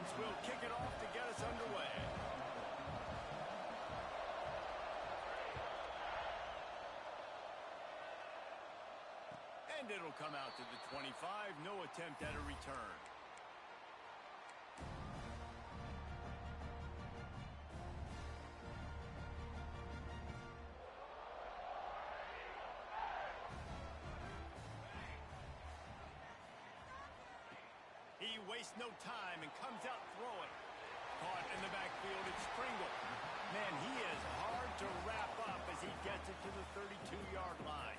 offense will kick it off to get us underway. And it'll come out to the 25. No attempt at a return. He wastes no time and comes out throwing. Caught in the backfield, it's Pringle. Man, he is hard to wrap up as he gets it to the 32-yard line.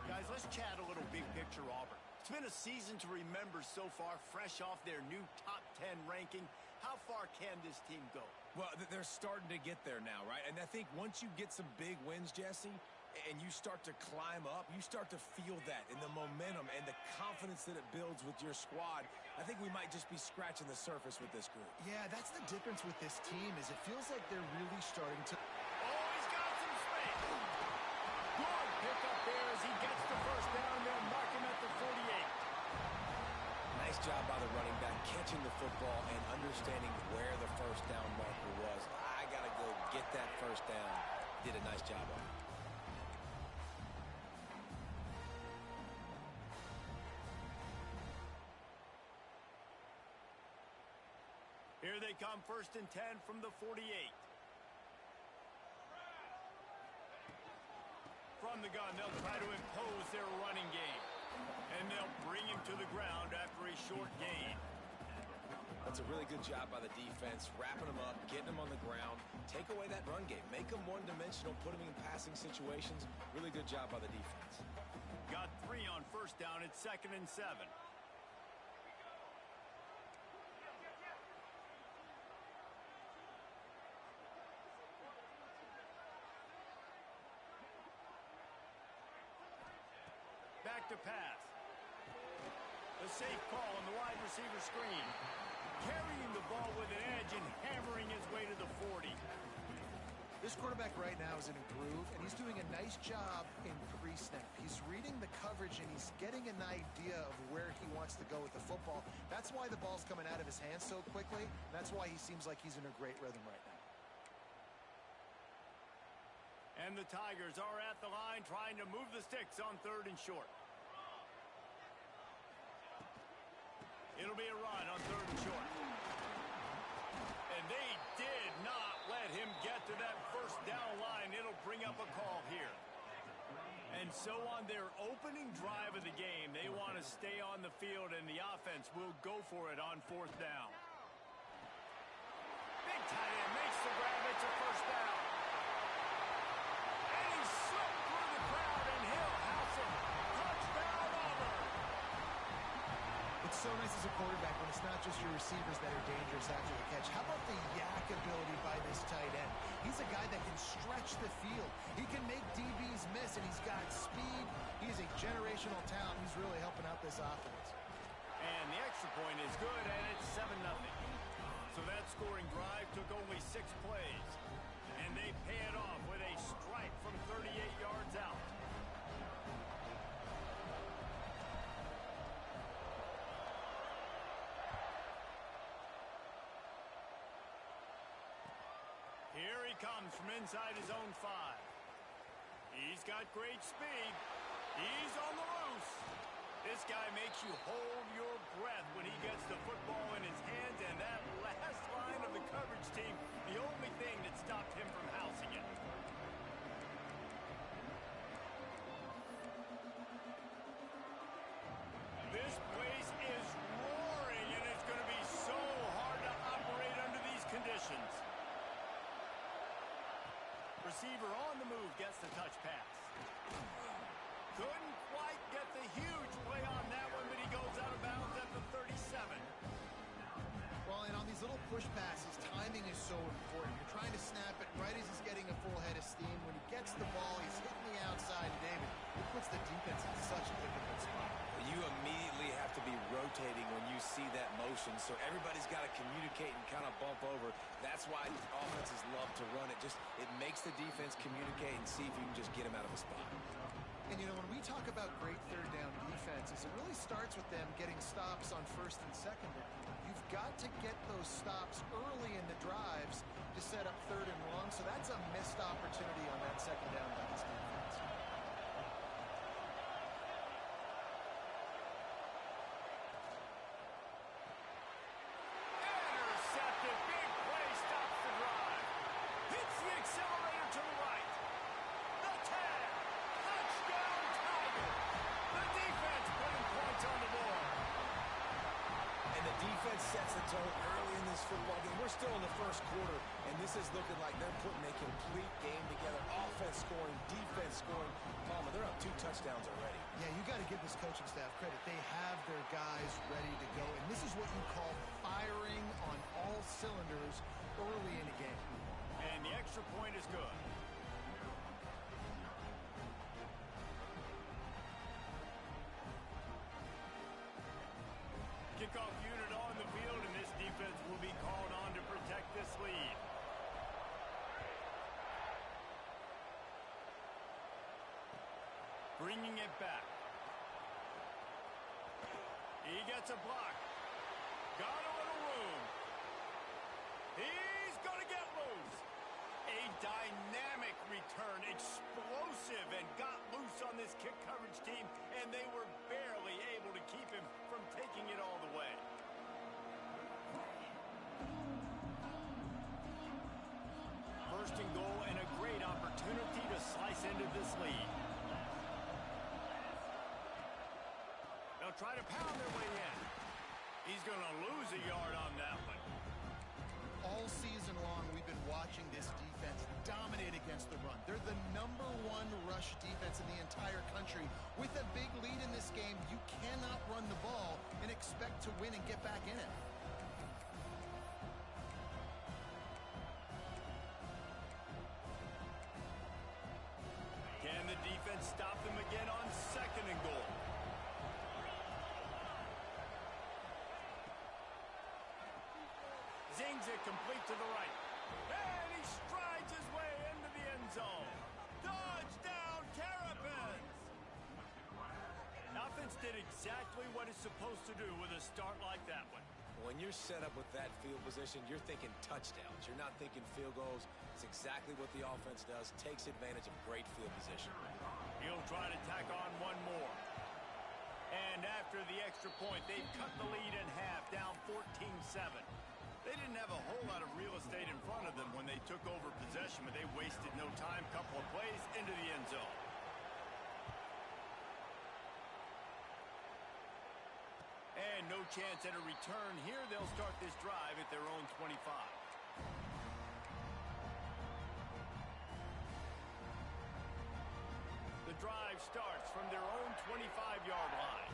Guys, let's chat a little big picture Auburn. It's been a season to remember so far, fresh off their new top 10 ranking. How far can this team go? Well, they're starting to get there now, right? And I think once you get some big wins, Jesse, and you start to climb up, you start to feel that in the momentum and the confidence that it builds with your squad. I think we might just be scratching the surface with this group. Yeah, that's the difference with this team is it feels like they're really starting to... Oh, he's got some space. Good pickup there as he gets the first down. They'll mark him at the 48. Nice job by the running back catching the football and understanding where the first down marker was. I got to go get that first down. Did a nice job on it. Here they come, 1st and 10 from the 48. From the gun, they'll try to impose their running game. And they'll bring him to the ground after a short gain. That's a really good job by the defense, wrapping them up, getting them on the ground. Take away that run game. Make them one-dimensional, put them in passing situations. Really good job by the defense. Got 3 on first down. It's 2nd and 7. Back to pass. The safe call on the wide receiver screen. Carrying the ball with an edge and hammering his way to the 40. This quarterback right now is in a groove, and he's doing a nice job in pre-snap. He's reading the coverage, and he's getting an idea of where he wants to go with the football. That's why the ball's coming out of his hands so quickly, and that's why he seems like he's in a great rhythm right now. And the Tigers are at the line trying to move the sticks on 3rd and short. It'll be a run on 3rd and short. And they did not let him get to that first down line. It'll bring up a call here. And so on their opening drive of the game, they want to stay on the field, and the offense will go for it on 4th down. Big tight end makes the grab. It's a first down. It's so nice as a quarterback when it's not just your receivers that are dangerous after the catch. How about the yak ability by this tight end? He's a guy that can stretch the field. He can make DBs miss, and he's got speed. He's a generational talent. He's really helping out this offense. And the extra point is good, and it's 7-0. So that scoring drive took only 6 plays. And they pay it off with a strike from 38 yards out. Here he comes from inside his own 5. He's got great speed. He's on the loose. This guy makes you hold your breath when he gets the football in his hands, and that last line of the coverage team, the only thing that stopped him from housing it. This place is roaring, and it's going to be so hard to operate under these conditions. Receiver on the move gets the touch pass. Couldn't quite get the huge play on that one, but he goes out of bounds at the 37. Well, and on these little push passes, timing is so important. You're trying to snap it right as he's getting a full head of steam. When he gets the ball, he's hitting the outside, David. It puts the defense in such a difficult spot. You immediately have to be rotating when you see that motion, so everybody's got to communicate and kind of bump over. That's why offenses love to run it. It makes the defense communicate and see if you can just get him out of a spot. And, you know, when we talk about great third down defenses, it really starts with them getting stops on first and second. You've got to get those stops early in the drives to set up third and long, so that's a missed opportunity on that second down by this defense. Intercepted. Big play stops the drive. Hits the accelerator to the right. The tag. Touchdown, Tiger. The defense putting points on the board. And the defense sets the tone early in this football game. We're still in the first quarter, and this is looking like they're putting a complete game together. Offense scoring, defense scoring. Palmer, they're up 2 touchdowns already. Yeah, you got to give this coaching staff credit. They have their guys ready to go, and this is what you call firing on all cylinders early in a game. And the extra point is good. Kickoff unit on the field, and this defense will be called on to protect this lead. Bringing it back. He gets a block. Got a little room. He's going to get loose. A dynamic return, explosive, and got loose on this kick coverage team, and they were barely able to keep him from taking it all the way. First and goal, and a great opportunity to slice into this lead. They'll try to pound their way in. He's going to lose a yard on that one. All season long, we've been watching this defense dominate against the run. They're the #1 rush defense in the entire country. With a big lead in this game, you cannot run the ball and expect to win and get back in it. Can the defense stop them again on second and goal? Zings it complete to the right. And he strides his way into the end zone. Touchdown, Terrapins! Offense did exactly what it's supposed to do with a start like that one. When you're set up with that field position, you're thinking touchdowns. You're not thinking field goals. It's exactly what the offense does. Takes advantage of great field position. He'll try to tack on one more. And after the extra point, they've cut the lead in half, down 14-7. They didn't have a whole lot of real estate in front of them when they took over possession, but they wasted no time. Couple of plays into the end zone. And no chance at a return here. They'll start this drive at their own 25. The drive starts from their own 25-yard line.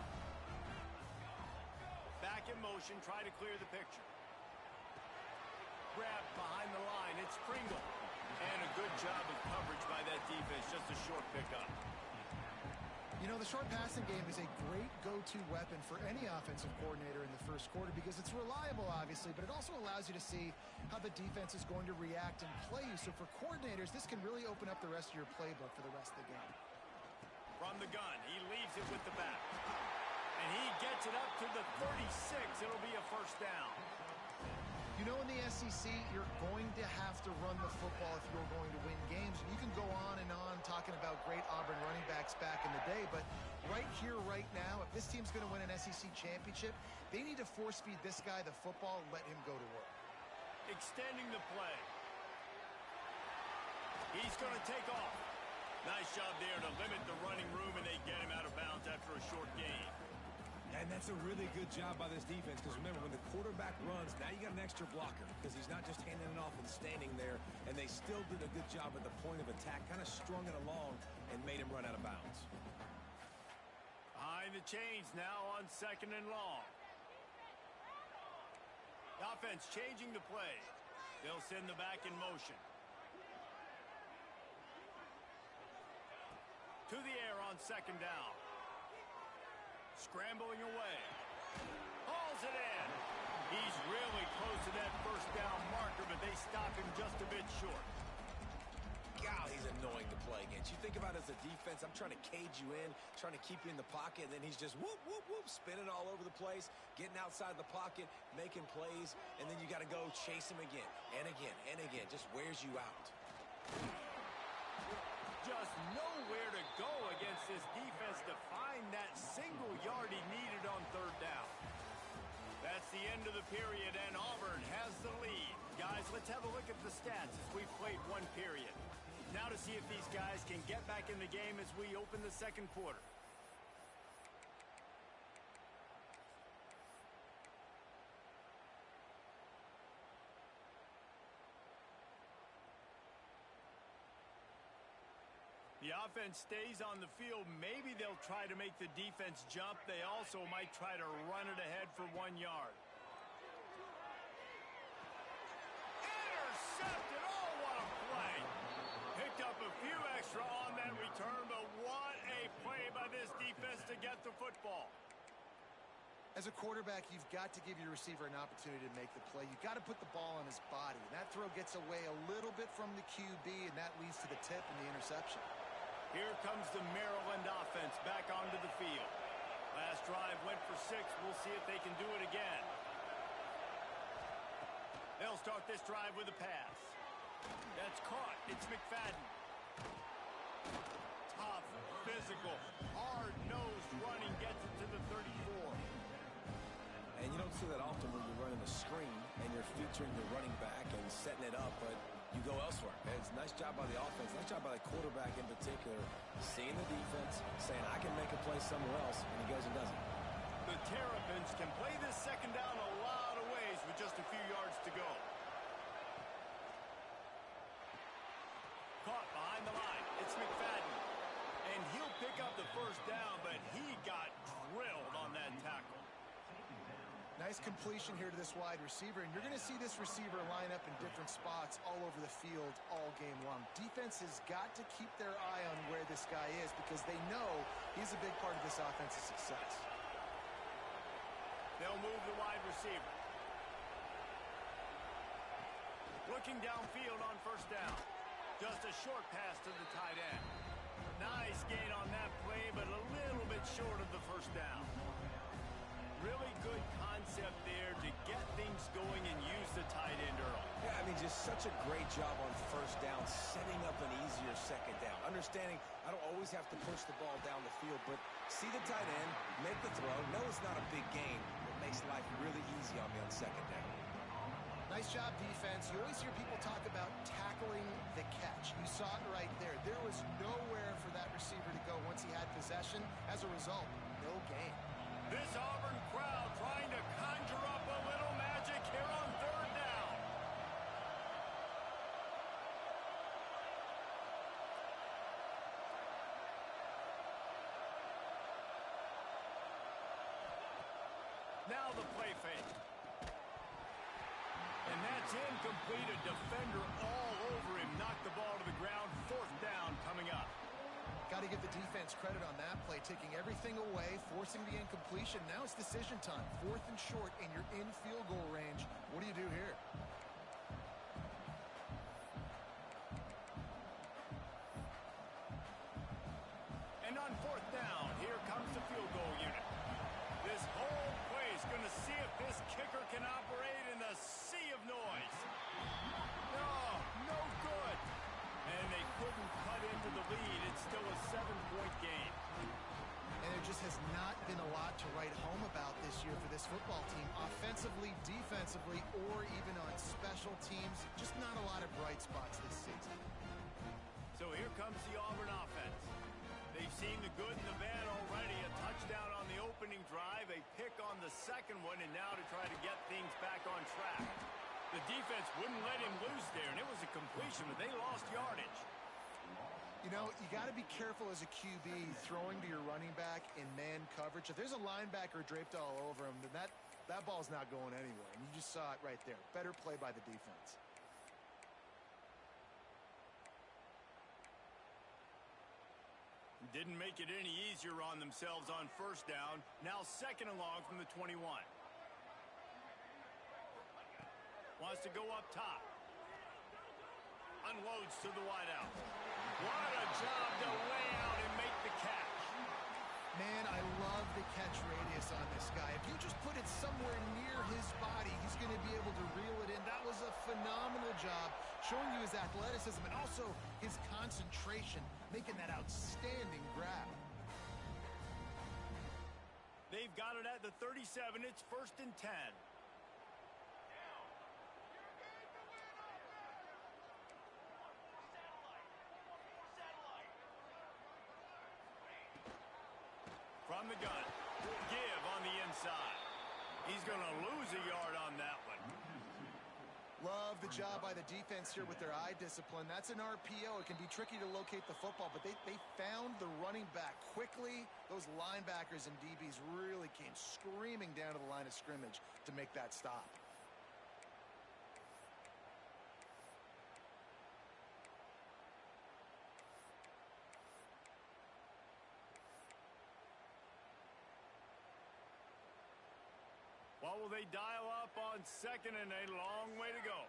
Back in motion, try to clear the picture. Grab behind the line, it's Pringle. And a good job of coverage by that defense, just a short pickup. You know, the short passing game is a great go-to weapon for any offensive coordinator in the first quarter because it's reliable, obviously, but it also allows you to see how the defense is going to react and play you. So for coordinators, this can really open up the rest of your playbook for the rest of the game. From the gun, he leaves it with the back. And he gets it up to the 36. It'll be a first down. You know, in the SEC, you're going to have to run the football if you're going to win games. You can go on and on talking about great Auburn running backs back in the day, but right here, right now, if this team's going to win an SEC championship, they need to force-feed this guy the football and let him go to work. Extending the play. He's going to take off. Nice job there to limit the running room, and they get him out of bounds after a short gain. And that's a really good job by this defense because remember, when the quarterback runs, now you got an extra blocker because he's not just handing it off and standing there, and they still did a good job at the point of attack, kind of strung it along and made him run out of bounds. Behind the chains now on second and long. The offense changing the play. They'll send the back in motion. To the air on second down. Scrambling away. Hauls it in. He's really close to that first down marker, but they stop him just a bit short. God, he's annoying to play against. You think about it as a defense, I'm trying to cage you in, trying to keep you in the pocket, and then he's just whoop, whoop, whoop, spinning all over the place, getting outside the pocket, making plays, and then you got to go chase him again and again and again. Just wears you out. Just nowhere to go against this defense to find that single yard he needed on third down. That's the end of the period, and Auburn has the lead. Guys, let's have a look at the stats as we've played one period. Now to see if these guys can get back in the game as we open the second quarter. The offense stays on the field. Maybe they'll try to make the defense jump. They also might try to run it ahead for 1 yard. Intercepted. Oh, what a play. Picked up a few extra on that return, but what a play by this defense to get the football. As a quarterback, you've got to give your receiver an opportunity to make the play. You've got to put the ball on his body. And that throw gets away a little bit from the QB, and that leads to the tip and the interception. Here comes the Maryland offense back onto the field. Last drive went for 6. We'll see if they can do it again. They'll start this drive with a pass. That's caught. It's McFadden. Tough, physical, hard-nosed running gets it to the 34. And you don't see that often when you're running a screen and you're featuring your running back and setting it up, but you go elsewhere. And it's a nice job by the offense, nice job by the quarterback in particular, seeing the defense, saying, I can make a play somewhere else, and he goes and does it. The Terrapins can play this second down a lot of ways with just a few yards to go. Caught behind the line. It's McFadden. And he'll pick up the first down, but he got drilled on that tackle. Nice completion here to this wide receiver, and you're going to see this receiver line up in different spots all over the field all game long. Defense has got to keep their eye on where this guy is because they know he's a big part of this offense's success. They'll move the wide receiver. Looking downfield on first down. Just a short pass to the tight end. Nice gain on that play, but a little bit short of the first down. Really good concept there to get things going and use the tight end early. Yeah, I mean, just such a great job on first down, setting up an easier second down. Understanding I don't always have to push the ball down the field, but see the tight end, make the throw. No, it's not a big game. It makes life really easy on me on second down. Nice job, defense. You always hear people talk about tackling the catch. You saw it right there. There was nowhere for that receiver to go once he had possession. As a result, no gain. This Auburn crowd trying to conjure up a little magic here on third down. Now the play fake. And that's incomplete. A defender all over him. Knocked the ball to the ground. Fourth down coming up. Got to give the defense credit on that play, taking everything away, forcing the incompletion. Now it's decision time. 4th and short, and you're in field goal range. What do you do here? And on fourth down, here comes the field goal unit. This whole play is going to see if this kicker can operate in the sea of noise. No, no good. And they couldn't cut into the lead. It's still a 7-point game. And there just has not been a lot to write home about this year for this football team. Offensively, defensively, or even on special teams. Just not a lot of bright spots this season. So here comes the Auburn offense. They've seen the good and the bad already. A touchdown on the opening drive, a pick on the second one, and now to try to get things back on track. The defense wouldn't let him loose there, and it was a completion, but they lost yardage. You know, you got to be careful as a QB throwing to your running back in man coverage. If there's a linebacker draped all over him, then that ball's not going anywhere. And you just saw it right there. Better play by the defense. Didn't make it any easier on themselves on first down. Now second and long from the 21. Wants to go up top. Unloads to the wideout. What a job to lay out and make the catch. Man, I love the catch radius on this guy. If you just put it somewhere near his body, he's going to be able to reel it in. That was a phenomenal job, showing you his athleticism and also his concentration, making that outstanding grab. They've got it at the 37. It's 1st and 10. From the gun. Give on the inside. He's going to lose a yard on that one. Love the job by the defense here with their eye discipline. That's an RPO. It can be tricky to locate the football, but they found the running back quickly. Those linebackers and DBs really came screaming down to the line of scrimmage to make that stop. What will they dial up on 2nd and a long way to go?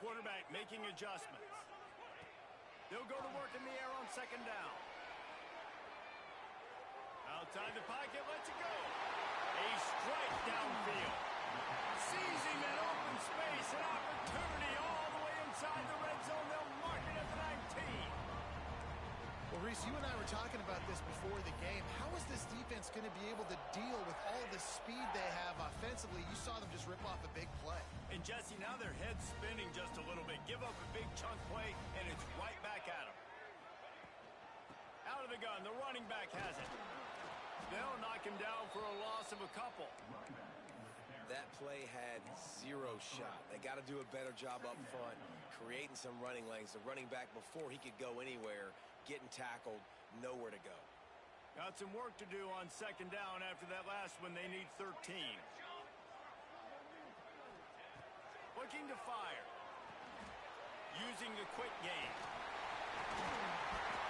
Quarterback making adjustments. They'll go to work in the air on 2nd down. Outside the pocket, lets it go. A strike downfield. Seizing that open space, an opportunity all the way inside the red zone. They'll mark it at the 19. Well, Reese, you and I were talking about this before the game. How is this defense going to be able to deal with all the speed they have offensively? You saw them just rip off a big play. And, Jesse, now their head's spinning just a little bit. Give up a big chunk play, and it's right back at them. Out of the gun, the running back has it. They'll knock him down for a loss of a couple. That play had zero shot. They got to do a better job up front, creating some running lanes. The running back, before he could go anywhere, getting tackled, nowhere to go. Got some work to do on 2nd down after that last one. They need 13. Looking to fire. Using the quick game.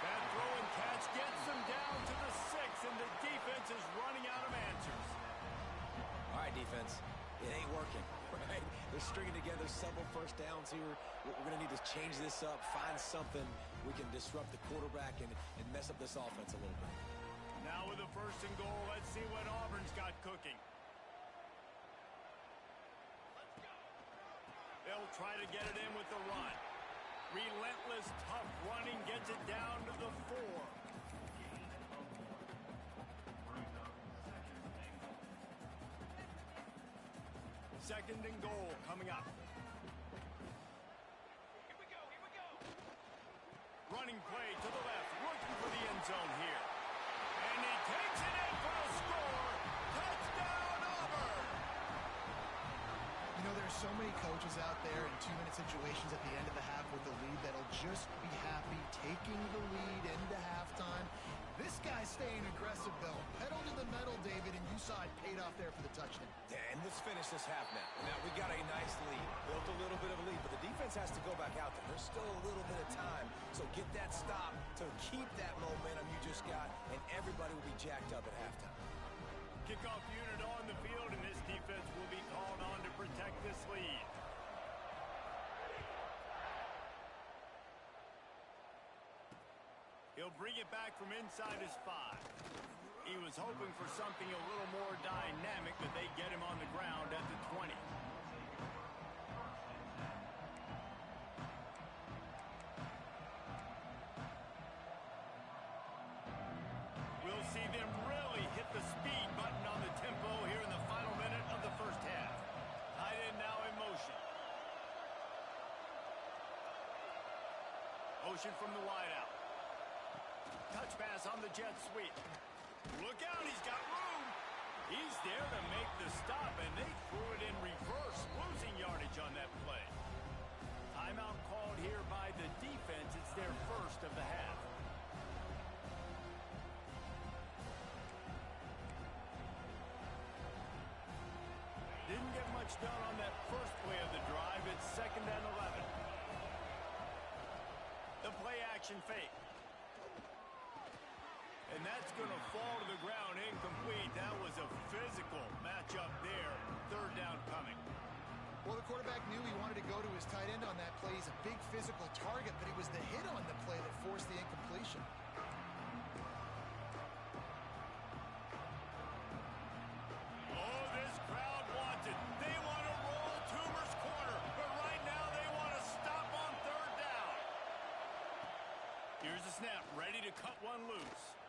That throw and catch gets them down to the 6, and the defense is running out of answers. All right, defense, it ain't working, right? They're stringing together several first downs here. We're going to need to change this up, find something we can disrupt the quarterback and mess up this offense a little bit. Now with a 1st and goal, let's see what Auburn's got cooking. They'll try to get it in with the run. Relentless, tough running gets it down to the 4. 2nd and goal coming up. Here we go. Running play to the left, looking for the end zone here. And he takes it in for a score. Touchdown, Auburn! You know, there's so many coaches out there in 2-minute situations at the end of the half with the lead that'll just be happy taking the lead into halftime. This guy's staying aggressive, though. Pedal to the metal, David, and you saw it paid off there for the touchdown. Yeah, and let's finish this half now. Now, we got a nice lead. Built a little bit of a lead, but the defense has to go back out there. There's still a little bit of time. So get that stop to keep that momentum you just got, and everybody will be jacked up at halftime. Kickoff unit on the field, and this defense will be called on to protect this lead. He'll bring it back from inside his 5. He was hoping for something a little more dynamic, but they get him on the ground at the 20. We'll see them really hit the speed button on the tempo here in the final minute of the first half. Tight end now in motion. Motion from the wideout. Touch pass on the jet sweep. Look out, he's got room. He's there to make the stop, and they threw it in reverse, losing yardage on that play. Timeout called here by the defense. It's their first of the half. Didn't get much done on that first play of the drive. It's 2nd and 11. The play action fake. And that's going to fall to the ground incomplete. That was a physical matchup there. 3rd down coming. Well, the quarterback knew he wanted to go to his tight end on that play. He's a big physical target, but it was the hit on the play that forced the incompletion. Oh, this crowd wants it. They want to roll Toomer's corner, but right now they want to stop on third down. Here's the snap, ready to cut one loose.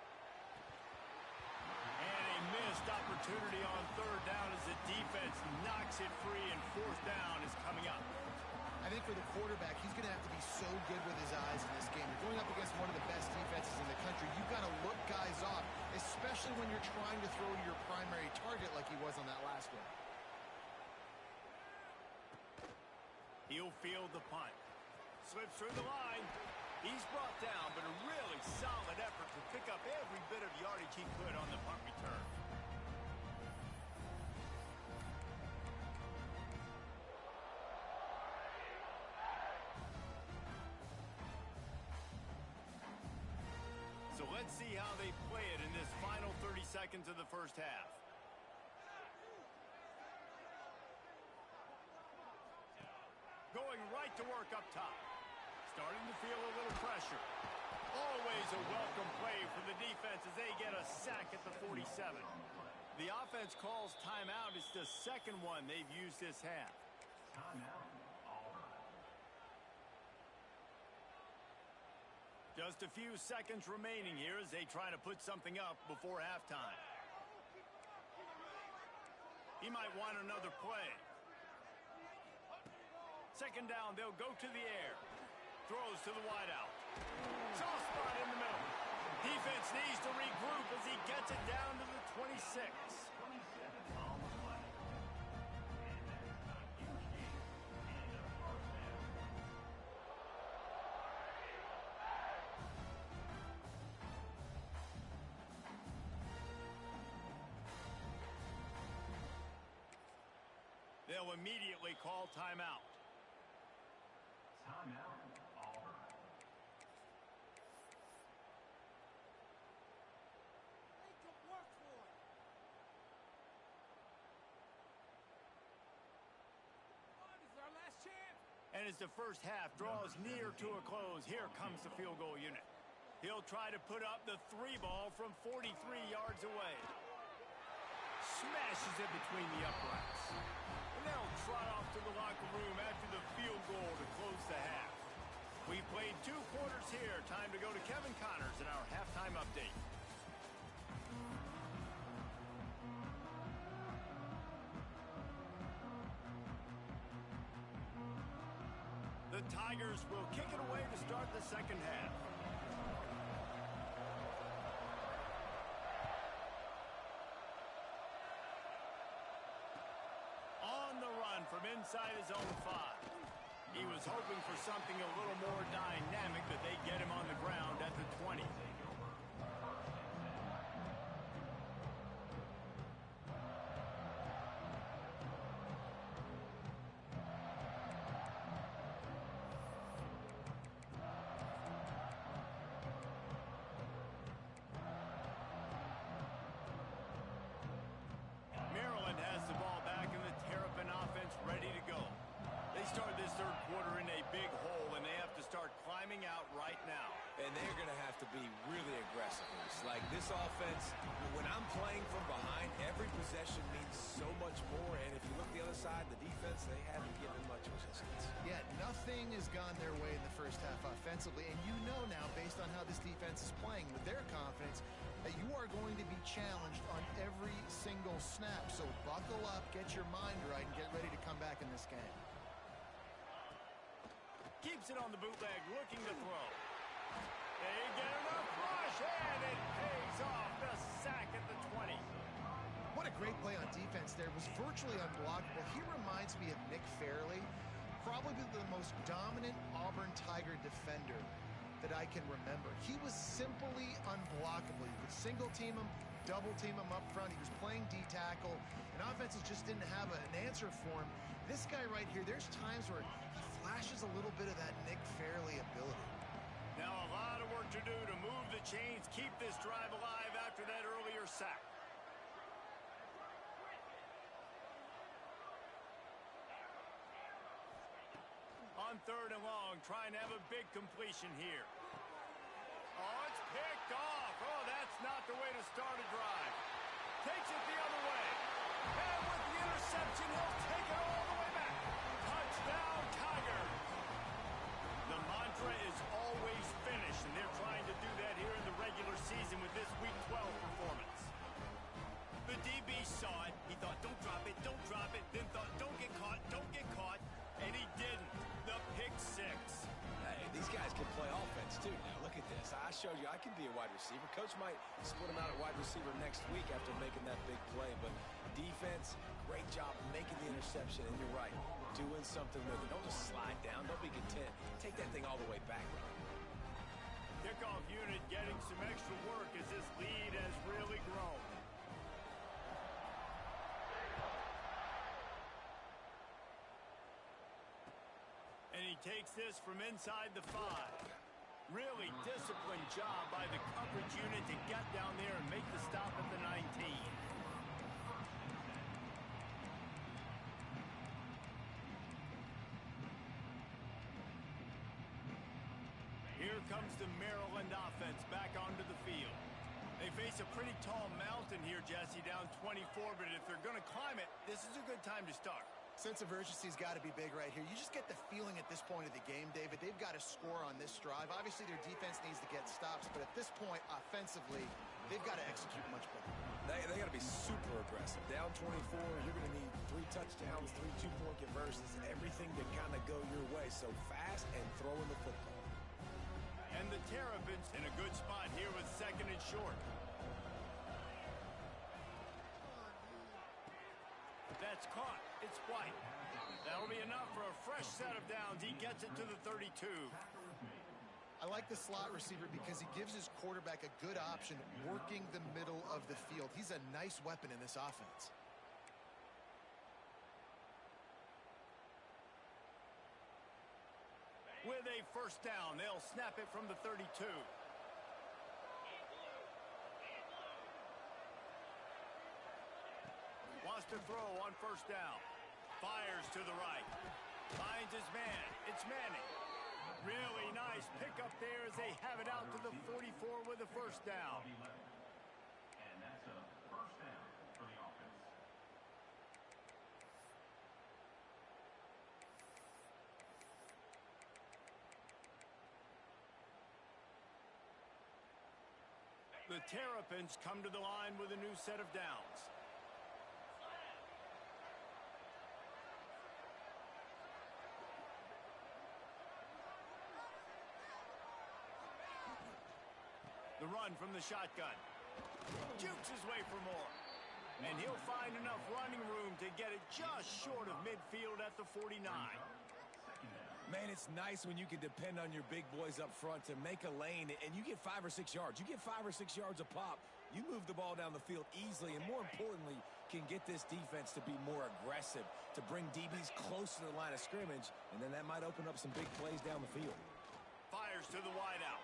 And a missed opportunity on third down as the defense knocks it free, and fourth down is coming up. I think for the quarterback, he's going to have to be so good with his eyes in this game. You're going up against one of the best defenses in the country. You've got to look guys off, especially when you're trying to throw to your primary target like he was on that last one. He'll field the punt. Slips through the line. He's brought down, but a really solid effort to pick up every bit of yardage he could on the punt return. So let's see how they play it in this final 30 seconds of the first half. Going right to work up top. Starting to feel a little pressure. Always a welcome play for the defense as they get a sack at the 47. The offense calls timeout. It's the second one they've used this half. Just a few seconds remaining here as they try to put something up before halftime. He might want another play. Second down, they'll go to the air. Throws to the wideout. Soft spot in the middle. Defense needs to regroup as he gets it down to the 26. They'll immediately call timeout. Timeout, Auburn. Make them work for it. This is our last chance. And as the first half draws near to a close, here comes the field goal unit. He'll try to put up the 3 ball from 43 yards away. Smashes it between the uprights. And they'll trot off to the locker room after the field goal to close the half. We played 2 quarters here. Time to go to Kevin Connors in our halftime update. The Tigers will kick it away to start the second half. From inside his own 5. He was hoping for something a little more dynamic, but they get him on the ground at the 20. Maryland has the ball back in the Terrapin offense ready to go. They start this third quarter in a big hole, and they have to start climbing out right now. And they're going to have to be really aggressive. Like this offense, when I'm playing from behind, every possession means so much more. And if you look the other side, the defense, they haven't given much resistance. Yeah, nothing has gone their way in the first half offensively. And you know now, based on how this defense is playing with their confidence, that you are going to be challenged on every single snap. So buckle up, get your mind right, and get ready to come back in this game. Keeps it on the bootleg, looking to throw. They get enough rush, and it pays off. The sack at the 20. What a great play on defense there. Was virtually unblockable. He reminds me of Nick Fairley, probably the most dominant Auburn Tiger defender that I can remember. He was simply unblockable. You could single team him, double team him up front. He was playing D-tackle, and offenses just didn't have an answer for him. This guy right here, there's times where he flashes a little bit of that Nick Fairley ability. Now a lot of work to do to move the chains, keep this drive alive after that earlier sack. On 3rd and long, trying to have a big completion here. Oh, it's picked off. Oh, that's not the way to start a drive. Takes it the other way. And with the interception, he'll take it all the way back. Touchdown, Tigers. The mantra is always finish, and they're trying to do that here in the regular season with this Week 12 performance. The DB saw it. He thought, don't drop it, then thought, don't get caught, and he didn't. The pick six. Hey, these guys can play offense, too. Now, look at this. I showed you I can be a wide receiver. Coach might split him out at wide receiver next week after making that big play. But defense, great job making the interception. And you're right, doing something with it. Don't just slide down. Don't be content. Take that thing all the way back. Kickoff unit getting some extra work as this lead has really grown. And he takes this from inside the 5. Really disciplined job by the coverage unit to get down there and make the stop at the 19. Here comes the Maryland offense back onto the field. They face a pretty tall mountain here, Jesse, down 24, but if they're going to climb it, this is a good time to start. Sense of urgency's got to be big right here. You just get the feeling at this point of the game, David, they've got to score on this drive. Obviously, their defense needs to get stops, but at this point, offensively, they've got to execute much better. They got to be super aggressive. Down 24, you're going to need 3 touchdowns, 3 two-point conversions, everything to kind of go your way. So fast and throwing the football. And the Terrapins in a good spot here with 2nd and short. That's caught. It's White. That'll be enough for a fresh set of downs. He gets it to the 32. I like the slot receiver because he gives his quarterback a good option working the middle of the field. He's a nice weapon in this offense. With a first down, they'll snap it from the 32. Wants to throw on first down. Fires to the right. Finds his man. It's Manning. Really nice pickup there as they have it out to the 44 with a first down. And that's a first down for the offense. The Terrapins come to the line with a new set of downs. The run from the shotgun. Jukes his way for more. And he'll find enough running room to get it just short of midfield at the 49. Man, it's nice when you can depend on your big boys up front to make a lane, and you get 5 or 6 yards. You get 5 or 6 yards a pop. You move the ball down the field easily, and more importantly, can get this defense to be more aggressive, to bring DBs close to the line of scrimmage, and then that might open up some big plays down the field. Fires to the wideout.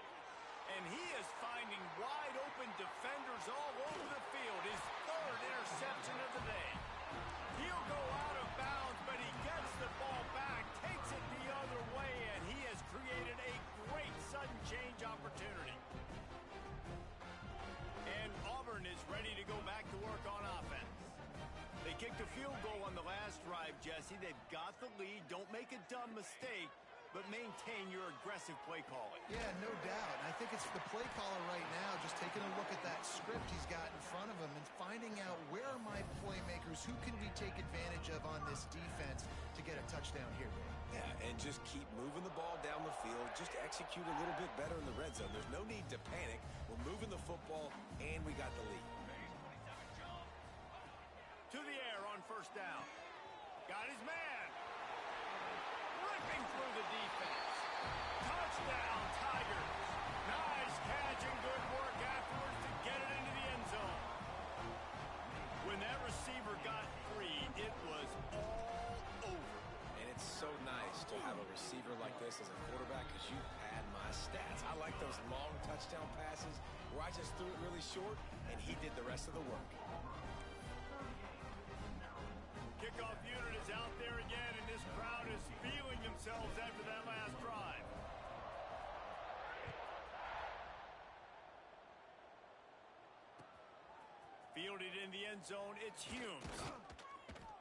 And he is finding wide open defenders all over the field. His 3rd interception of the day. He'll go out of bounds, but he gets the ball back, takes it the other way, and he has created a great sudden change opportunity. And Auburn is ready to go back to work on offense. They kicked a field goal on the last drive, Jesse. They've got the lead. Don't make a dumb mistake, but maintain your aggressive play calling. Yeah, no doubt. And I think it's the play caller right now just taking a look at that script he's got in front of him and finding out where are my playmakers, who can we take advantage of on this defense to get a touchdown here, Dave. Yeah, and just keep moving the ball down the field. Just execute a little bit better in the red zone. There's no need to panic. We're moving the football, and we got the lead. To the air on first down. Got his man. Ripping through the defense. Touchdown, Tigers. Nice catch and good work afterwards to get it into the end zone. When that receiver got free, it was all over. And it's so nice to have a receiver like this as a quarterback because you pad my stats. I like those long touchdown passes where I just threw it really short and he did the rest of the work. Kickoff unit is out there again, and this crowd is feeling themselves after that last drive. Fielded in the end zone, it's Humes.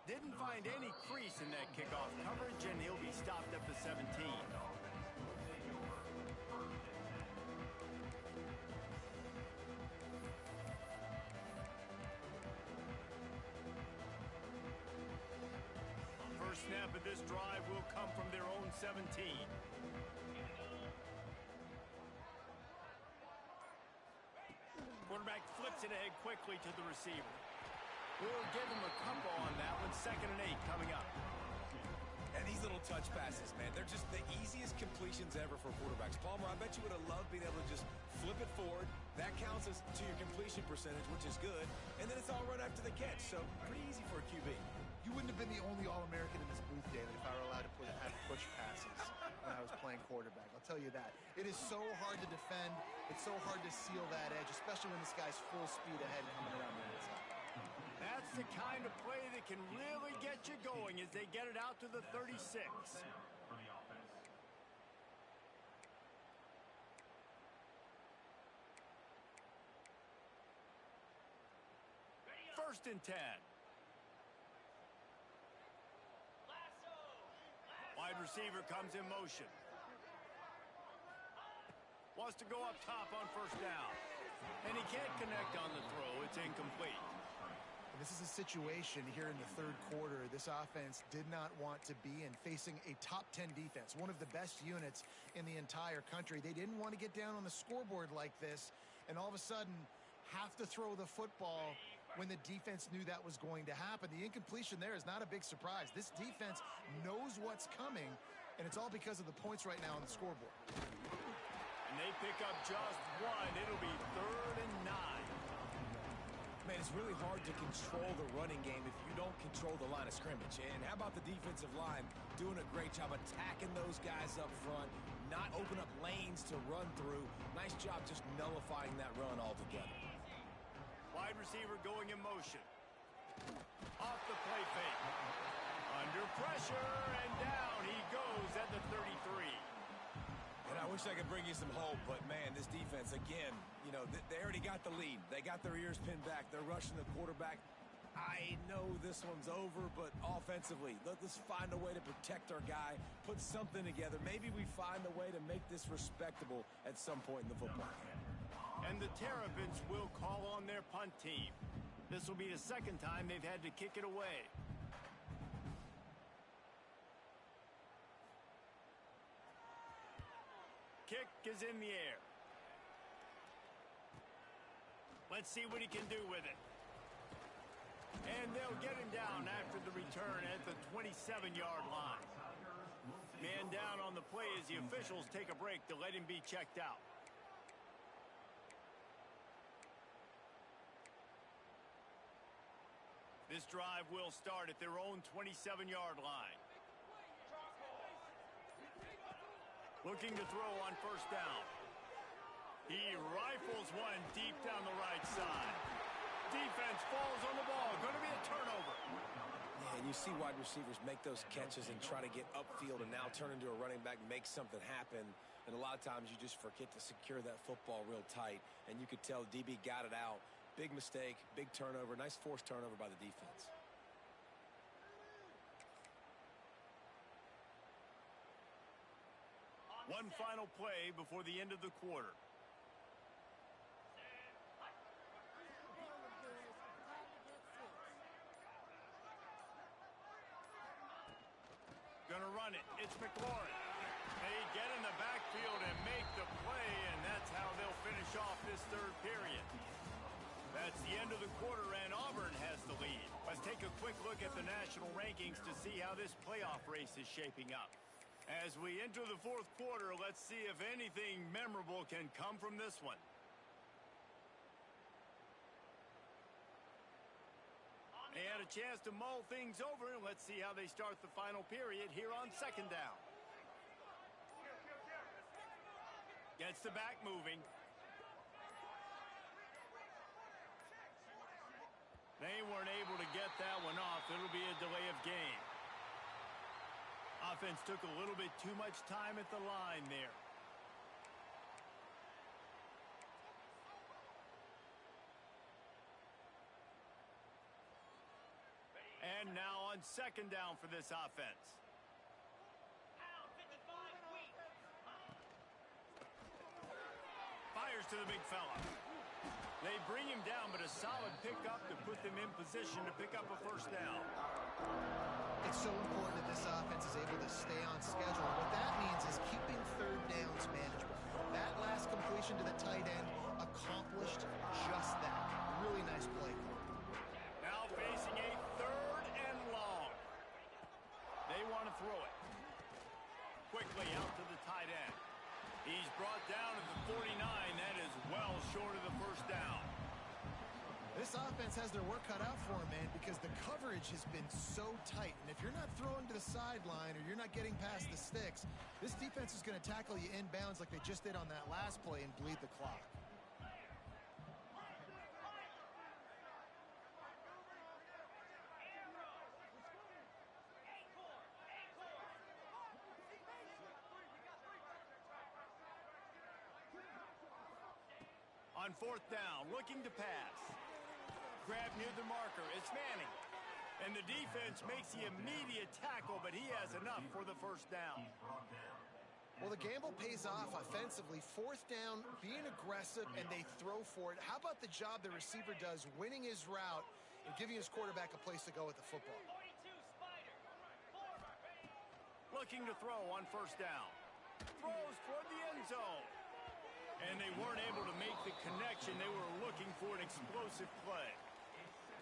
Didn't find any crease in that kickoff coverage, and he'll be stopped at the 17. First snap of this drive will come from their own 17. Quarterback flips it ahead quickly to the receiver. We'll give him a couple on that one. 2nd and 8 coming up. And these little touch passes, man, they're just the easiest completions ever for quarterbacks. Palmer, I bet you would have loved being able to just flip it forward. That counts as to your completion percentage, which is good. And then it's all run after the catch, so pretty easy for a QB. You wouldn't have been the only All-American in this booth, David, if I were allowed to have push passes when I was playing quarterback. I'll tell you that. It is so hard to defend. It's so hard to seal that edge, especially when this guy's full speed ahead coming around the outside. That's the kind of play that can really get you going as they get it out to the 36. For the offense. 1st and 10. Wide receiver comes in motion. Wants to go up top on 1st down. And he can't connect on the throw. It's incomplete. And this is a situation here in the 3rd quarter this offense did not want to be in, facing a top 10 defense, one of the best units in the entire country. They didn't want to get down on the scoreboard like this and all of a sudden have to throw the football when the defense knew that was going to happen. The incompletion there is not a big surprise. This defense knows what's coming, and it's all because of the points right now on the scoreboard. And they pick up just one. It'll be 3rd and 9. Man, it's really hard to control the running game if you don't control the line of scrimmage. And how about the defensive line doing a great job attacking those guys up front, not open up lanes to run through. Nice job just nullifying that run altogether. Wide receiver going in motion. Off the play fake. Under pressure, and down he goes at the 33. And I wish I could bring you some hope, but man, this defense, again, you know, they already got the lead. They got their ears pinned back. They're rushing the quarterback. I know this one's over, but offensively, let's find a way to protect our guy, put something together. Maybe we find a way to make this respectable at some point in the football game. And the Terrapins will call on their punt team. This will be the 2nd time they've had to kick it away. Kick is in the air. Let's see what he can do with it. And they'll get him down after the return at the 27-yard line. Man down on the play as the officials take a break to let him be checked out. This drive will start at their own 27-yard line. Looking to throw on 1st down. He rifles one deep down the right side. Defense falls on the ball. Going to be a turnover. Yeah, and you see wide receivers make those catches and try to get upfield and now turn into a running back, make something happen. And a lot of times you just forget to secure that football real tight. And you could tell DB got it out. Big mistake, big turnover, nice forced turnover by the defense. One final play before the end of the quarter. Gonna run it. It's McLaurin. They get in the backfield and make the play, and that's how they'll finish off this 3rd period. That's the end of the quarter, and Auburn has the lead. Let's take a quick look at the national rankings to see how this playoff race is shaping up. As we enter the 4th quarter, let's see if anything memorable can come from this one. They had a chance to mull things over, and let's see how they start the final period here on 2nd down. Gets the back moving. They weren't able to get that one off. It'll be a delay of game. A offense took a little bit too much time at the line there. And now on second down for this offense. Fires to the big fella. They bring him down, but a solid pickup to put them in position to pick up a first down. It's so important that this offense is able to stay on schedule. What that means is keeping third downs manageable. That last completion to the tight end accomplished just that. Really nice play. Now facing a third and long. They want to throw it. Quickly out to the tight end. He's brought down at the 49. That is well short of the first down. This offense has their work cut out for them, man, because the coverage has been so tight. And if you're not throwing to the sideline or you're not getting past the sticks, this defense is going to tackle you inbounds like they just did on that last play and bleed the clock. On fourth down, looking to pass. Grab near the marker. It's Manning. And the defense makes the immediate tackle, but he has enough for the first down. Well, the gamble pays off offensively. Fourth down, being aggressive, and they throw for it. How about the job the receiver does, winning his route and giving his quarterback a place to go with the football? Looking to throw on first down. Throws toward the end zone. And they weren't able to make the connection. They were looking for an explosive play.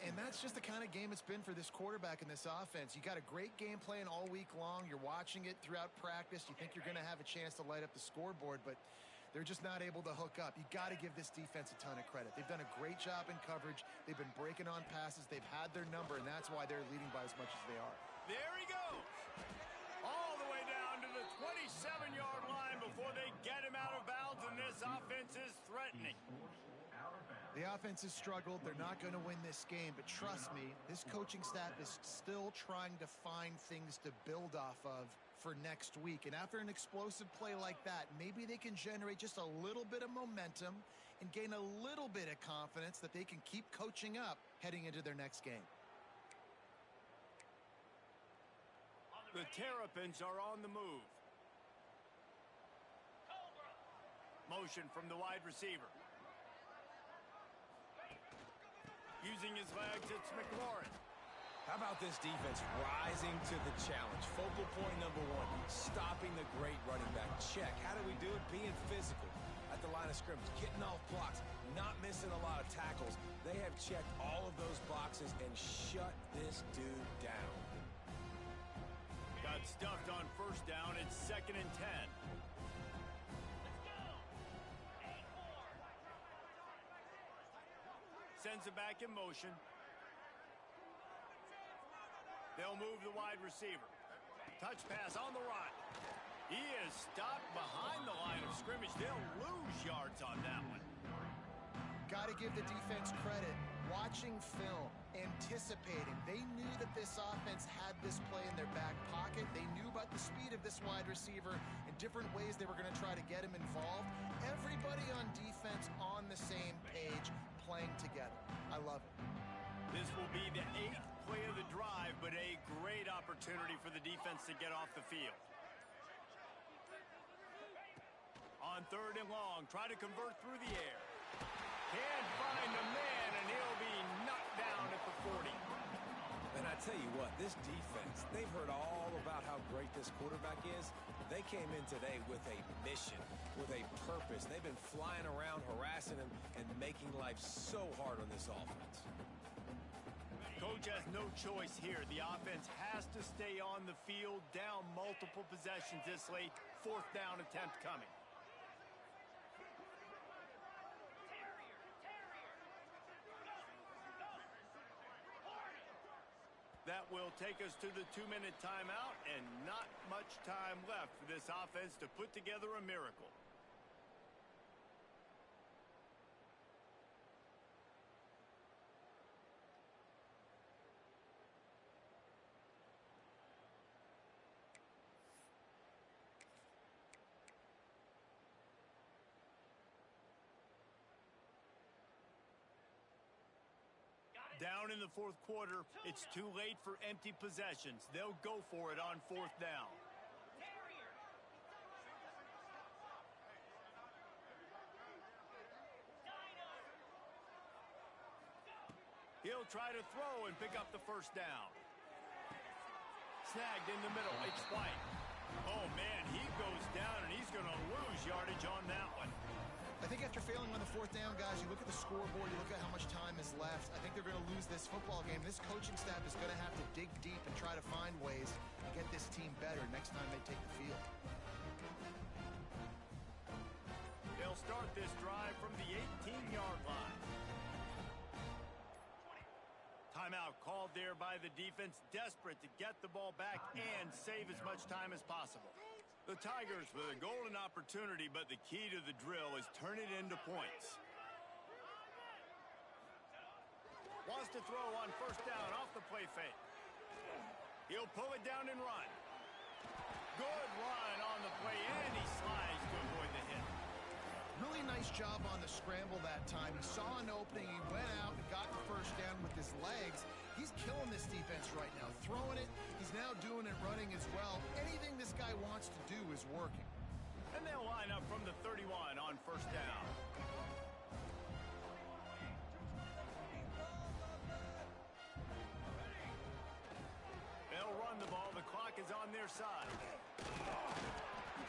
And that's just the kind of game it's been for this quarterback and this offense. You got a great game plan all week long. You're watching it throughout practice. You think you're going to have a chance to light up the scoreboard, but they're just not able to hook up. You got to give this defense a ton of credit. They've done a great job in coverage. They've been breaking on passes. They've had their number, and that's why they're leading by as much as they are. There he goes. All the way down to the 27-yard line before they get him out of bounds, and this offense is threatening. The offense has struggled. They're not going to win this game, but trust me, this coaching staff is still trying to find things to build off of for next week. And after an explosive play like that, maybe they can generate just a little bit of momentum and gain a little bit of confidence that they can keep coaching up heading into their next game. The Terrapins are on the move. Motion from the wide receiver. Using his legs, it's McLaurin. How about this defense rising to the challenge? Focal point number one, stopping the great running back. Check. How do we do it? Being physical at the line of scrimmage, getting off blocks, not missing a lot of tackles. They have checked all of those boxes and shut this dude down. Got stuffed on first down. It's 2nd and 10. Sends it back in motion. They'll move the wide receiver. Touch pass on the run. He is stopped behind the line of scrimmage. They'll lose yards on that one. Got to give the defense credit. Watching film, anticipating. They knew that this offense had this play in their back pocket. They knew about the speed of this wide receiver and different ways they were going to try to get him involved. Everybody on defense on the same page, playing together. I love it. This will be the 8th play of the drive, but a great opportunity for the defense to get off the field. On 3rd and long, try to convert through the air. Can't find the man, and he'll be knocked down at the 40. And I tell you what, this defense, they've heard all about how great this quarterback is. They came in today with a mission, with a purpose. They've been flying around, harassing him, and making life so hard on this offense. Coach has no choice here. The offense has to stay on the field, down multiple possessions this late. 4th down attempt coming. That will take us to the 2-minute timeout, and not much time left for this offense to put together a miracle. Down in the fourth quarter, it's too late for empty possessions. They'll go for it on fourth down. He'll try to throw and pick up the first down. Snagged in the middle. It's White. Oh, man, he goes down, and he's going to lose yardage on that one. I think after failing on the fourth down, guys, you look at the scoreboard, you look at how much time is left. I think they're going to lose this football game. This coaching staff is going to have to dig deep and try to find ways to get this team better next time they take the field. They'll start this drive from the 18-yard line. Timeout called there by the defense, desperate to get the ball back and save as much time as possible. The Tigers with a golden opportunity, but the key to the drill is turn it into points. Wants to throw on first down off the play fake. He'll pull it down and run. Good run on the play, and he slides to avoid the hit. Really nice job on the scramble that time. He saw an opening, he went out and got the first down with his legs. He's killing this defense right now. Throwing it, he's now doing it running as well. Anything this guy wants to do is working. And they'll line up from the 31 on first down. They'll run the ball. The clock is on their side.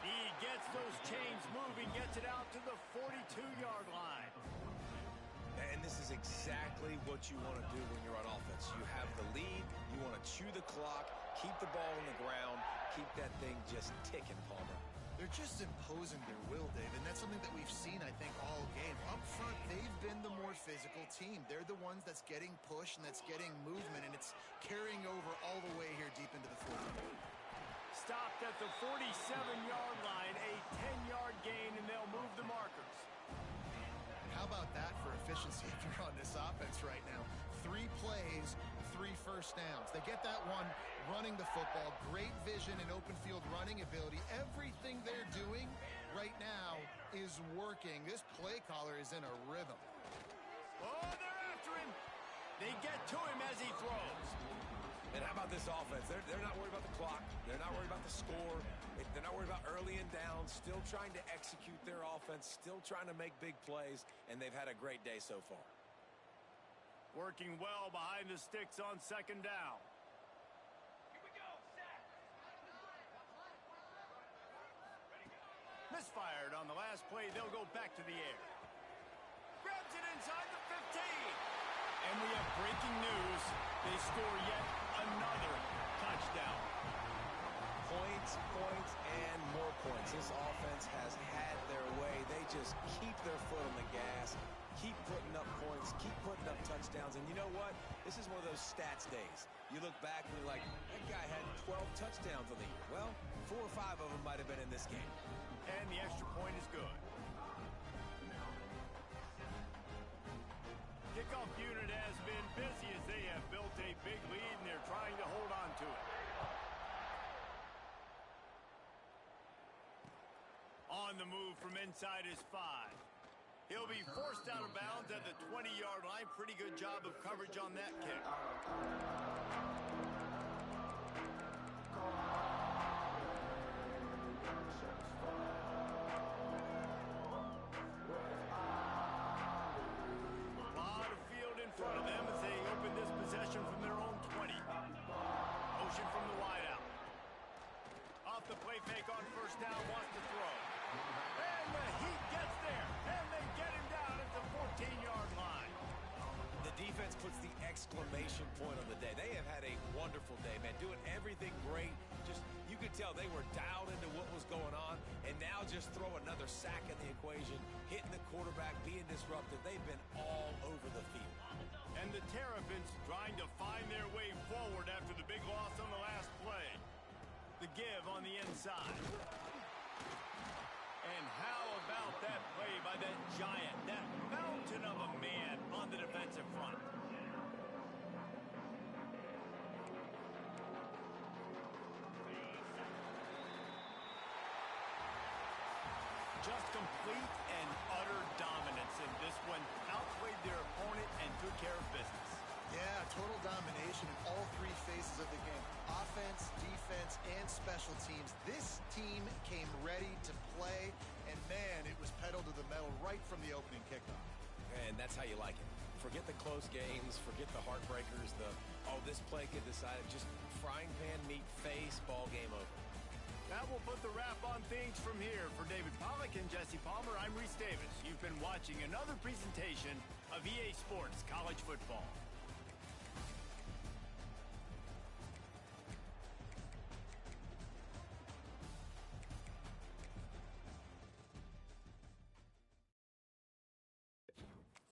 He gets those chains moving, gets it out to the 42-yard line. And this is exactly what you want to do when you're on offense. You have the lead. You want to chew the clock, keep the ball on the ground, keep that thing just ticking, Palmer. They're just imposing their will, Dave, and that's something that we've seen, I think, all game. Up front, they've been the more physical team. They're the ones that's getting push and that's getting movement, and it's carrying over all the way here deep into the fourth. Stopped at the 47-yard line, a 10-yard gain, and they'll move the markers. How about that for efficiency if you're on this offense right now? 3 plays, 3 first downs. They get that one running the football, great vision and open field running ability. Everything they're doing right now is working. This play caller is in a rhythm. Oh, they're after him. They get to him as he throws. And how about this offense? They're not worried about the clock. They're not worried about the score. They're not worried about early and down. Still trying to execute their offense. Still trying to make big plays. And they've had a great day so far. Working well behind the sticks on second down. Misfired on the last play. They'll go back to the air. Grabs it inside the 15. And we have breaking news. They score yet another touchdown. Points, points, and more points. This offense has had their way. They just keep their foot on the gas, keep putting up points, keep putting up touchdowns. And you know what? This is one of those stats days. You look back and you're like, that guy had 12 touchdowns on the year. Well, 4 or 5 of them might have been in this game. And the extra point is good. Kickoff unit has been busy as they have built a big lead, and they're trying to hold on to it. On the move from inside his 5. He'll be forced out of bounds at the 20-yard line. Pretty good job of coverage on that kick. Fake on first down, wants to throw. And the Heat gets there, and they get him down at the 14-yard line. The defense puts the exclamation point on the day. They have had a wonderful day, man, doing everything great. Just, you could tell they were dialed into what was going on, and now just throw another sack in the equation, hitting the quarterback, being disruptive. They've been all over the field. And the Terrapins trying to find their way forward after the big loss on the last play. The give on the inside. And how about that play by that giant, that mountain of a man on the defensive front? Just complete and utter dominance in this one. Outplayed their opponent and took care of business. Yeah, domination in all three phases of the game. Offense, defense, and special teams. This team came ready to play, and man, it was pedal to the metal right from the opening kickoff. And that's how you like it. Forget the close games, forget the heartbreakers, this play could decide, just frying pan meat face, ball game over. That will put the wrap on things from here. For David Pollack and Jesse Palmer, I'm Reese Davis. You've been watching another presentation of EA Sports College Football.